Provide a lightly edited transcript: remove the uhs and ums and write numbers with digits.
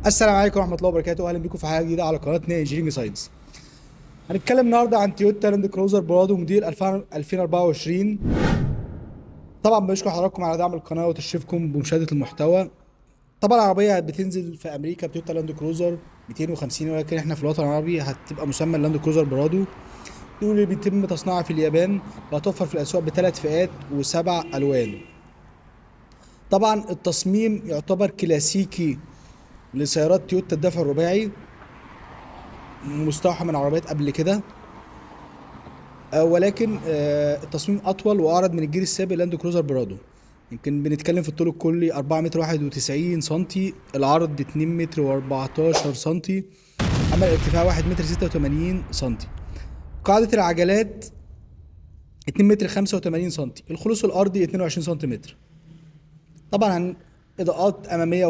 السلام عليكم ورحمة الله وبركاته، أهلا بكم في حلقة جديدة على قناة نيا انجينيرنج ساينس. هنتكلم النهاردة عن تويوتا لاند كروزر برادو موديل 2024. طبعا بشكر حضراتكم على دعم القناة وتشريفكم بمشاهدة المحتوى. طبعا العربية بتنزل في أمريكا بتويوتا لاند كروزر 250، ولكن احنا في الوطن العربي هتبقى مسمى لاند كروزر برادو. دي اللي بيتم تصنيعها في اليابان، وهتوفر في الأسواق بثلاث فئات وسبع ألوان. طبعا التصميم يعتبر كلاسيكي لسيارات تويوتا الدفع الرباعي، مستوحى من عربيات قبل كده. ولكن التصميم اطول واعرض من الجيل السابق لاند كروزر برادو. يمكن بنتكلم في الطول الكلي 4 متر 91 سنتي، العرض 2 متر و14 سنتي، اما الارتفاع 1 متر 86 سنتي. قاعدة العجلات 2 متر 85 سنتي، الخلوص الارضي 22 سنتيمتر. طبعا اضاءات امامية